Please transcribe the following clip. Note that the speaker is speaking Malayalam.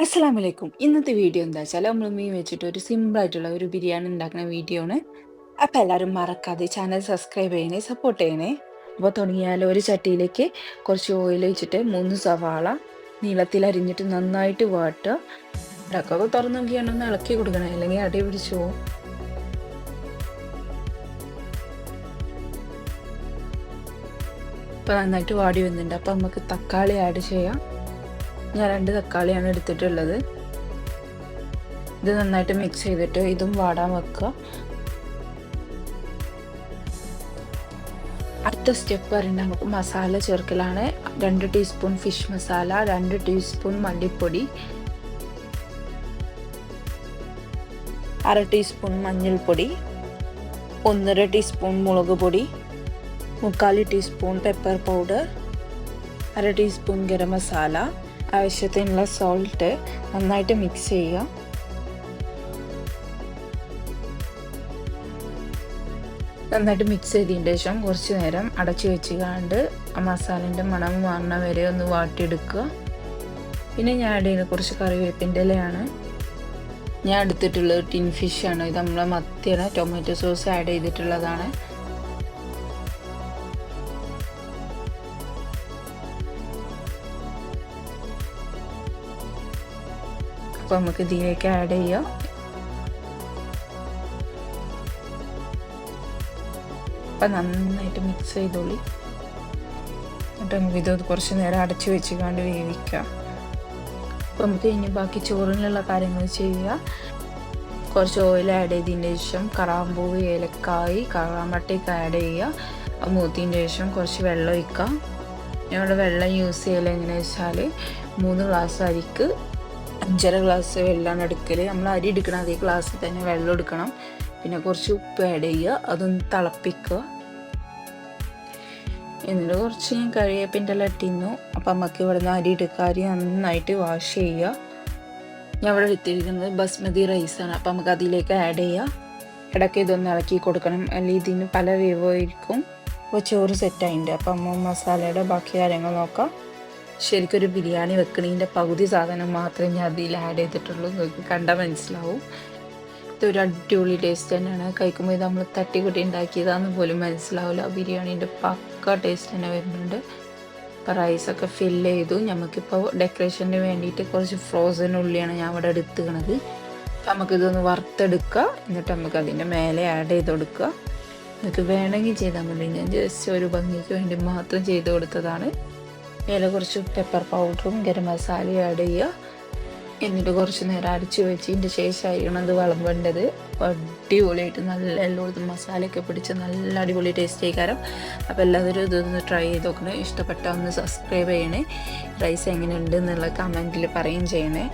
അസ്സലാമലൈക്കും. ഇന്നത്തെ വീഡിയോ എന്താ വെച്ചാൽ നമ്മൾ മീൻ വെച്ചിട്ട് ഒരു സിമ്പിളായിട്ടുള്ള ഒരു ബിരിയാണി ഉണ്ടാക്കുന്ന വീഡിയോ ആണ്. അപ്പോൾ എല്ലാവരും മറക്കാതെ ചാനൽ സബ്സ്ക്രൈബ് ചെയ്യണേ, സപ്പോർട്ട് ചെയ്യണേ. അപ്പോൾ തുടങ്ങിയാൽ ഒരു ചട്ടിയിലേക്ക് കുറച്ച് ഓയിൽ ഒഴിച്ചിട്ട് 3 സവാള നീളത്തിൽ അരിഞ്ഞിട്ട് നന്നായിട്ട് വാട്ടുക. ഇടയ്ക്കൊക്കെ തുറന്ന് നോക്കിയാണ്ടൊന്ന് ഇളക്കി കൊടുക്കണം, അല്ലെങ്കിൽ അടി പിടിച്ചു പോകും. ഇപ്പോൾ നന്നായിട്ട് വാടി വന്നിട്ടുണ്ട്. അപ്പോൾ നമുക്ക് തക്കാളി ആഡ് ചെയ്യാം. ഞാൻ 2 തക്കാളിയാണ് എടുത്തിട്ടുള്ളത്. ഇത് നന്നായിട്ട് മിക്സ് ചെയ്തിട്ട് ഇതും വാടാൻ വെക്കുക. അടുത്ത സ്റ്റെപ്പ് പറയുന്നത് നമുക്ക് മസാല ചേർക്കലാണ്. 2 ടീസ്പൂൺ ഫിഷ് മസാല, 2 ടീസ്പൂൺ മല്ലിപ്പൊടി, 1/2 ടീസ്പൂൺ മഞ്ഞൾപ്പൊടി, 1/2 ടീസ്പൂൺ മുളക് പൊടി, 3/4 teaspoon pepper powder, 1/2 teaspoon garam masala, ആവശ്യത്തിനുള്ള സോൾട്ട്. നന്നായിട്ട് മിക്സ് ചെയ്യുക. നന്നായിട്ട് മിക്സ് ചെയ്തതിന് ശേഷം കുറച്ച് നേരം അടച്ചു വെച്ചുകൊണ്ട് ആ മസാലേൻ്റെ മണം മാറുന്ന വരെ ഒന്ന് വാട്ടിയെടുക്കുക. പിന്നെ ഞാൻ ആഡ് ചെയ്യുന്ന കുറച്ച് കറിവേപ്പിൻ്റെ ഇലയാണ്. ഞാൻ എടുത്തിട്ടുള്ളത് ടിൻ ഫിഷാണ്. ഇത് നമ്മളെ മത്തിയാണ്. ടൊമാറ്റോ സോസ് ആഡ് ചെയ്തിട്ടുള്ളതാണ്. അപ്പോൾ നമുക്ക് ഇതിലേക്ക് ആഡ് ചെയ്യാം. അപ്പം നന്നായിട്ട് മിക്സ് ചെയ്തോളി. എന്നിട്ട് നമുക്ക് ഇത് കുറച്ച് നേരം അടച്ചു വെച്ചുകൊണ്ട് വേവിക്കാം. അപ്പോൾ നമുക്ക് ഇനി ബാക്കി ചോറിനുള്ള കാര്യങ്ങൾ ചെയ്യുക. കുറച്ച് ഓയിൽ ആഡ് ചെയ്തതിന് ശേഷം കറാമ്പൂവ്, ഏലക്കായ്, കറാമ്പട്ടയൊക്കെ ആഡ് ചെയ്യുക. മൂത്തതിന് ശേഷം കുറച്ച് വെള്ളം ഒഴിക്കുക. ഞങ്ങളുടെ വെള്ളം യൂസ് ചെയ്യൽ എങ്ങനെയാണെന്ന് വെച്ചാൽ 3 ഗ്ലാസ് അരിക്ക് 5.5 ഗ്ലാസ് വെള്ളമാണ് എടുക്കൽ. നമ്മൾ അരി എടുക്കണം അതേ ഗ്ലാസ്സിൽ തന്നെ വെള്ളം എടുക്കണം. പിന്നെ കുറച്ച് ഉപ്പ് ആഡ് ചെയ്യുക, അതൊന്ന് തിളപ്പിക്കുക. എന്നിട്ട് കുറച്ച് ഞാൻ കറിവേപ്പിൻ്റെ ഇല ഇട്ടിരുന്നു. അപ്പം നമുക്ക് ഇവിടെ നിന്ന് അരി എടുക്കുക. അരി നന്നായിട്ട് വാഷ് ചെയ്യുക. ഞാൻ ഇവിടെ എടുത്തിരിക്കുന്നത് ബസ്മതി റൈസാണ്. അപ്പം നമുക്ക് അതിലേക്ക് ആഡ് ചെയ്യുക. ഇടയ്ക്ക് ഇതൊന്ന് ഇളക്കി കൊടുക്കണം, അല്ലെങ്കിൽ ഇതിന് പല വേവായിരിക്കും. അപ്പോൾ ചോറ് സെറ്റായിട്ടുണ്ട്. അപ്പം മസാലയുടെ ബാക്കി കാര്യങ്ങൾ നോക്കാം. ശരിക്കൊരു ബിരിയാണി വെക്കണതിൻ്റെ പകുതി സാധനം മാത്രമേ ഞാൻ അതിൽ ആഡ് ചെയ്തിട്ടുള്ളൂ. നിങ്ങൾക്ക് കണ്ടാൽ മനസ്സിലാവും. ഇതൊരു അടിപൊളി ടേസ്റ്റ് തന്നെയാണ്. കഴിക്കുമ്പോൾ ഇത് നമ്മൾ തട്ടിക്കുട്ടി ഉണ്ടാക്കിയതാണെന്ന് പോലും മനസ്സിലാവില്ല. ബിരിയാണീൻ്റെ പക്ക ടേസ്റ്റ് തന്നെ വരുന്നുണ്ട്. അപ്പോൾ റൈസൊക്കെ ഫില്ല് ചെയ്തു. നമുക്കിപ്പോൾ ഡെക്കറേഷന് വേണ്ടിയിട്ട് കുറച്ച് ഫ്രോസൺ ഉള്ളിയാണ് ഞാൻ ഇവിടെ എടുത്തുക്കണത്. അപ്പോൾ നമുക്കിതൊന്ന് വറുത്തെടുക്കുക. എന്നിട്ട് നമുക്ക് അതിൻ്റെ മേലെ ആഡ് ചെയ്ത് കൊടുക്കുക. നിങ്ങൾക്ക് വേണമെങ്കിൽ ചെയ്താൽ മതി. ഞാൻ ജസ്റ്റ് ഒരു ഭംഗിക്ക് വേണ്ടി മാത്രം ചെയ്ത് കൊടുത്തതാണ്. മേലെ കുറച്ച് പെപ്പർ പൗഡറും ഗരം മസാലയും ആഡ് ചെയ്യുക. എന്നിട്ട് കുറച്ച് നേരം അരച്ച് വെച്ചതിൻ്റെ ശേഷമായിരിക്കണം അത് വിളമ്പേണ്ടത്. അടിപൊളിയായിട്ട് നല്ല എല്ലായിടത്തും മസാലയൊക്കെ പിടിച്ച് നല്ല അടിപൊളി ടേസ്റ്റ് ആയിക്കാരം. അപ്പോൾ എല്ലാവരും ഇതൊന്ന് ട്രൈ ചെയ്ത് നോക്കണേ. ഇഷ്ടപ്പെട്ട ഒന്ന് സബ്സ്ക്രൈബ് ചെയ്യണേ. റൈസ് എങ്ങനെയുണ്ട് എന്നുള്ള കമൻറ്റിൽ പറയുകയും ചെയ്യണേ.